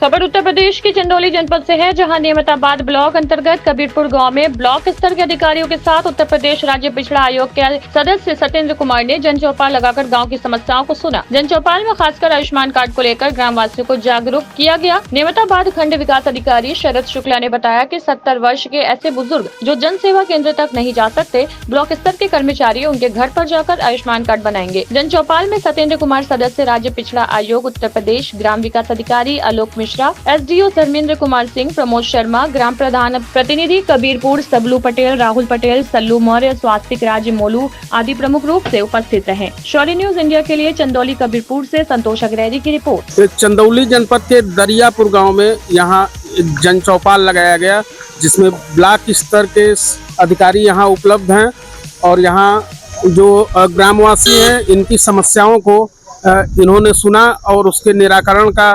खबर उत्तर प्रदेश के चंदौली जनपद से है, जहां नियमताबाद ब्लॉक अंतर्गत कबीरपुर गांव में ब्लॉक स्तर के अधिकारियों के साथ उत्तर प्रदेश राज्य पिछड़ा आयोग के सदस्य सत्येंद्र कुमार ने जन चौपाल लगाकर गांव की समस्याओं को सुना। जन चौपाल में खासकर आयुष्मान कार्ड को लेकर ग्राम वासियों को जागरूक किया गया। नियमताबाद खंड विकास अधिकारी शरद शुक्ला ने बताया कि 70 वर्ष के ऐसे बुजुर्ग जो जन सेवा केंद्र तक नहीं जा सकते, ब्लॉक स्तर के कर्मचारी उनके घर पर जाकर आयुष्मान कार्ड बनाएंगे। जन चौपाल में सत्येंद्र कुमार सदस्य राज्य पिछड़ा आयोग उत्तर प्रदेश, ग्राम विकास अधिकारी आलोक मिश्रा, एसडीओ धर्मेंद्र कुमार सिंह, प्रमोद शर्मा, ग्राम प्रधान प्रतिनिधि कबीरपुर सबलू पटेल, राहुल पटेल, सल्लू मौर्य, स्वास्तिक राज मोलू आदि प्रमुख रूप से उपस्थित रहे। शौर्य न्यूज इंडिया के लिए चंदौली कबीरपुर से संतोष अग्रैरी की रिपोर्ट। चंदौली जनपद के दरियापुर गांव में यहाँ जन चौपाल लगाया गया, जिसमें ब्लॉक स्तर के अधिकारी यहाँ उपलब्ध हैं और यहाँ जो ग्रामवासी हैं इनकी समस्याओं को इन्होंने सुना और उसके निराकरण का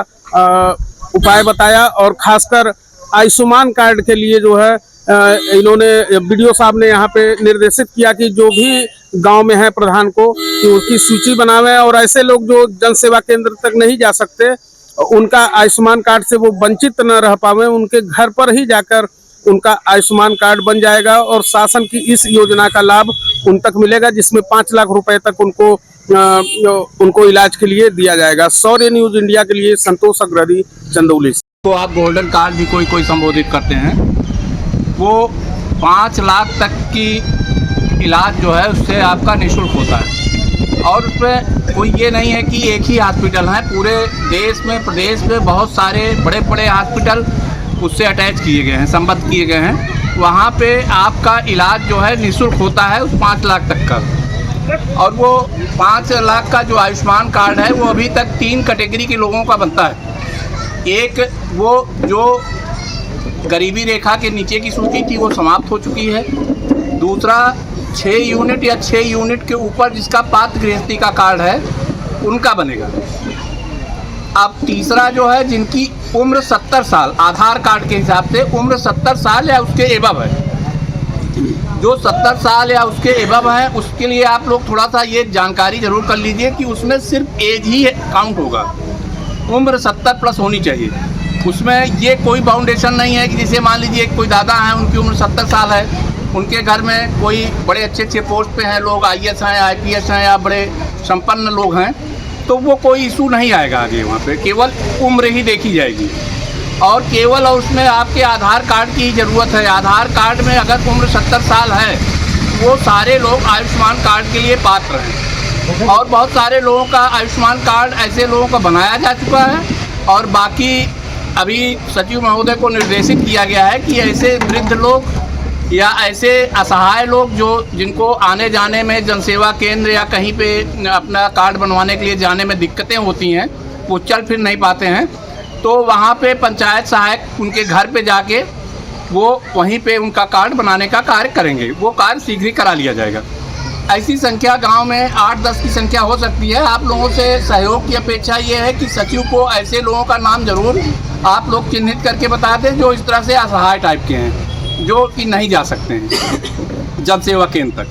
उपाय बताया। और खासकर आयुष्मान कार्ड के लिए जो है इन्होंने बीडीओ साहब ने यहाँ पे निर्देशित किया कि जो भी गांव में है प्रधान को कि उसकी सूची बनावे और ऐसे लोग जो जन सेवा केंद्र तक नहीं जा सकते, उनका आयुष्मान कार्ड से वो वंचित न रह पावे, उनके घर पर ही जाकर उनका आयुष्मान कार्ड बन जाएगा और शासन की इस योजना का लाभ उन तक मिलेगा, जिसमें 5 लाख रुपए तक उनको इलाज के लिए दिया जाएगा। शौर्य न्यूज इंडिया के लिए संतोष अग्रैरी, चंदौली। तो आप गोल्डन कार्ड भी कोई संबोधित करते हैं, वो 5 लाख तक की इलाज जो है उससे आपका निःशुल्क होता है। और उसमें कोई ये नहीं है कि एक ही हॉस्पिटल है, पूरे देश में प्रदेश में बहुत सारे बड़े बड़े हॉस्पिटल उससे अटैच किए गए हैं, संबद्ध किए गए हैं। वहाँ पे आपका इलाज जो है निःशुल्क होता है उस 5 लाख तक का। और वो 5 लाख का जो आयुष्मान कार्ड है वो अभी तक 3 कैटेगरी के लोगों का बनता है। एक वो जो गरीबी रेखा के नीचे की सूची थी वो समाप्त हो चुकी है। दूसरा 6 यूनिट या 6 यूनिट के ऊपर जिसका पात्र गृहस्थी का कार्ड है उनका बनेगा। अब तीसरा जो है जिनकी उम्र 70 साल आधार कार्ड के हिसाब से उम्र 70 साल या उसके एबव है, जो 70 साल या उसके एबव है उसके लिए आप लोग थोड़ा सा ये जानकारी जरूर कर लीजिए कि उसमें सिर्फ एज ही काउंट होगा, उम्र 70 प्लस होनी चाहिए। उसमें ये कोई बाउंडेशन नहीं है कि जैसे मान लीजिए कोई दादा हैं उनकी उम्र 70 साल है, उनके घर में कोई बड़े अच्छे पोस्ट पे हैं लोग, IAS हैं, IPS हैं या बड़े संपन्न लोग हैं, तो वो कोई इशू नहीं आएगा आगे। वहाँ पे केवल उम्र ही देखी जाएगी और केवल उसमें आपके आधार कार्ड की ज़रूरत है। आधार कार्ड में अगर उम्र 70 साल है वो सारे लोग आयुष्मान कार्ड के लिए पात्र हैं। और बहुत सारे लोगों का आयुष्मान कार्ड ऐसे लोगों का बनाया जा चुका है और बाकी अभी सचिव महोदय को निर्देशित किया गया है कि ऐसे वृद्ध लोग या ऐसे असहाय लोग जो जिनको आने जाने में जनसेवा केंद्र या कहीं पे अपना कार्ड बनवाने के लिए जाने में दिक्कतें होती हैं, वो चल फिर नहीं पाते हैं, तो वहाँ पे पंचायत सहायक उनके घर पे जाके वो वहीं पे उनका कार्ड बनाने का कार्य करेंगे। वो कार्य शीघ्र ही करा लिया जाएगा। ऐसी संख्या गांव में 8-10 की संख्या हो सकती है। आप लोगों से सहयोग की अपेक्षा ये है कि सचिव को ऐसे लोगों का नाम जरूर आप लोग चिन्हित करके बता दें जो इस तरह से असहाय टाइप के हैं, जो कि नहीं जा सकते हैं जन सेवा केंद्र तक,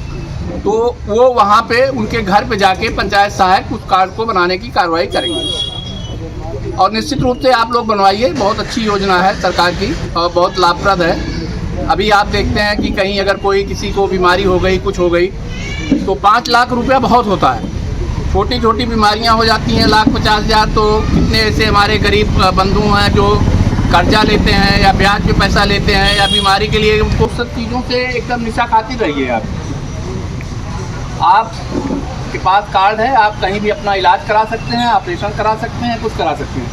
तो वो वहाँ पे उनके घर पे जाके पंचायत सहायक उस कार्ड को बनाने की कार्रवाई करेंगे। और निश्चित रूप से आप लोग बनवाइए, बहुत अच्छी योजना है सरकार की और बहुत लाभप्रद है। अभी आप देखते हैं कि कहीं अगर कोई किसी को बीमारी हो गई, कुछ हो गई, तो 5 लाख रुपया बहुत होता है। छोटी छोटी बीमारियां हो जाती हैं 1,50,000, तो कितने ऐसे हमारे गरीब बंधु हैं जो कर्जा लेते हैं या ब्याज पे पैसा लेते हैं या बीमारी के लिए, उनको सब चीज़ों से एकदम निशा खातिर रहिए। आपके पास कार्ड है, आप कहीं भी अपना इलाज करा सकते हैं, ऑपरेशन करा सकते हैं, कुछ करा सकते हैं।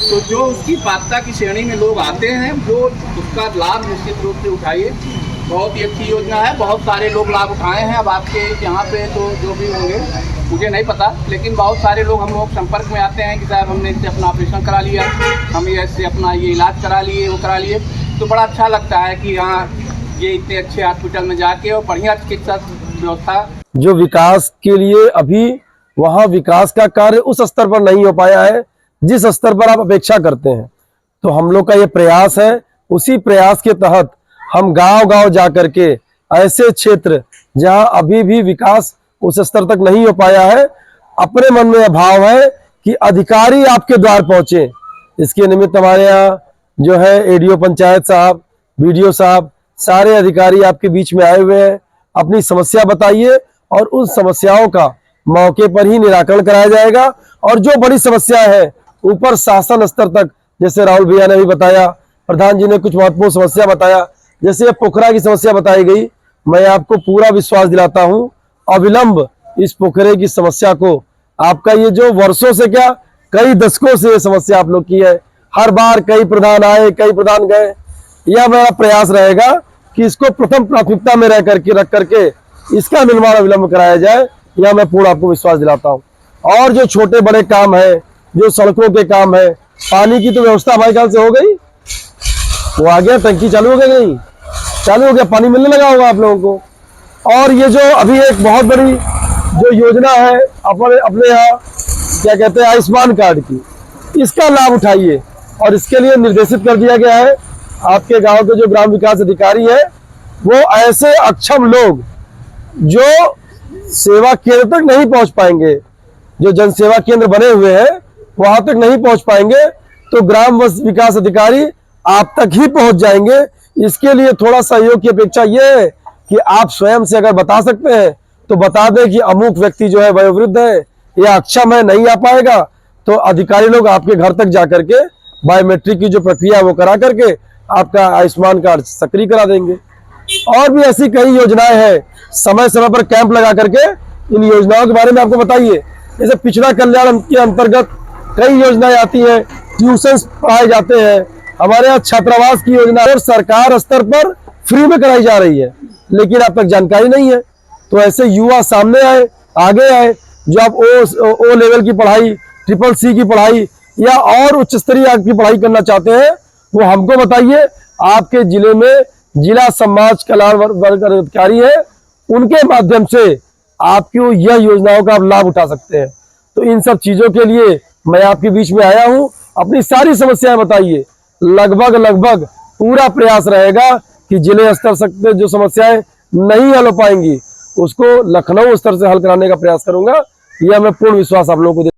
तो जो उसकी पात्रता की श्रेणी में लोग आते हैं वो उसका लाभ निश्चित रूप से उठाइए। बहुत ही अच्छी योजना है, बहुत सारे लोग लाभ उठाए हैं। अब आपके यहाँ पे तो जो भी होंगे मुझे नहीं पता, लेकिन बहुत सारे लोग हम लोग संपर्क में आते हैं कि साहब हमने इससे अपना ऑपरेशन करा लिया, हम इससे अपना ये इलाज करा लिए, वो करा लिए। तो बड़ा अच्छा लगता है कि हाँ ये इतने अच्छे हॉस्पिटल में जाके और बढ़िया चिकित्सा व्यवस्था। जो विकास के लिए अभी वहाँ विकास का कार्य उस स्तर पर नहीं हो पाया है जिस स्तर पर आप अपेक्षा करते हैं, तो हम लोग का ये प्रयास है। उसी प्रयास के तहत हम गांव-गांव जा करके ऐसे क्षेत्र जहां अभी भी विकास उस स्तर तक नहीं हो पाया है, अपने मन में भाव है कि अधिकारी आपके द्वार पहुंचे, इसके निमित्त हमारे यहाँ जो है एडीओ पंचायत साहब, बीडीओ साहब, सारे अधिकारी आपके बीच में आए हुए हैं। अपनी समस्या बताइए और उन समस्याओं का मौके पर ही निराकरण कराया जाएगा। और जो बड़ी समस्या है ऊपर शासन स्तर तक, जैसे राहुल भैया ने भी बताया, प्रधान जी ने कुछ महत्वपूर्ण समस्या बताया, जैसे पोखरा की समस्या बताई गई, मैं आपको पूरा विश्वास दिलाता हूं अविलंब इस पोखरे की समस्या को, आपका ये जो वर्षों से क्या कई दशकों से ये समस्या आप लोग की है, हर बार कई प्रधान आए कई प्रधान गए, यह मेरा प्रयास रहेगा कि इसको प्रथम प्राथमिकता में रख करके इसका निर्माण अविलंब कराया जाए। यह मैं पूर्ण आपको विश्वास दिलाता हूँ। और जो छोटे बड़े काम है, जो सड़कों के काम है, पानी की तो व्यवस्था हमारे ख्याल से हो गई, वो आ गया, टंकी चालू हो गया, नहीं चालू हो गया, पानी मिलने लगा होगा आप लोगों को। और ये जो अभी एक बहुत बड़ी जो योजना है अपने यहाँ क्या कहते हैं आयुष्मान कार्ड की, इसका लाभ उठाइए। और इसके लिए निर्देशित कर दिया गया है आपके गांव के जो ग्राम विकास अधिकारी है, वो ऐसे अक्षम लोग जो सेवा केंद्र तक नहीं पहुंच पाएंगे, जो जन सेवा केंद्र बने हुए हैं वहां तक नहीं पहुंच पाएंगे, तो ग्राम विकास अधिकारी आप तक ही पहुंच जाएंगे। इसके लिए थोड़ा सहयोग की अपेक्षा यह है कि आप स्वयं से अगर बता सकते हैं तो बता दें कि अमुक व्यक्ति जो है वयोवृद्ध है या अक्षम है, नहीं आ पाएगा, तो अधिकारी लोग आपके घर तक जाकर के बायोमेट्रिक की जो प्रक्रिया है वो करा करके आपका आयुष्मान कार्ड सक्रिय करा देंगे। और भी ऐसी कई योजनाएं हैं, समय समय पर कैंप लगा करके इन योजनाओं के बारे में आपको बताइए। जैसे पिछड़ा कल्याण के अंतर्गत कई योजनाएं आती हैं, ट्यूशन पढ़ाए जाते हैं, हमारे यहाँ छात्रावास की योजना और सरकार स्तर पर फ्री में कराई जा रही है, लेकिन आप तक जानकारी नहीं है। तो ऐसे युवा सामने आए, आगे आए, जो आप ओ लेवल की पढ़ाई, CCC की पढ़ाई या और उच्च स्तरीय की पढ़ाई करना चाहते हैं, वो हमको बताइए। आपके जिले में जिला समाज कल्याण वर्ग अधिकारी है, उनके माध्यम से आपकी यह योजनाओं का आप लाभ उठा सकते हैं। तो इन सब चीजों के लिए मैं आपके बीच में आया हूं, अपनी सारी समस्याएं बताइए। लगभग पूरा प्रयास रहेगा कि जिले स्तर से जो समस्याएं नहीं हल हो पाएंगी उसको लखनऊ स्तर से हल कराने का प्रयास करूंगा। यह मैं पूर्ण विश्वास आप लोगों को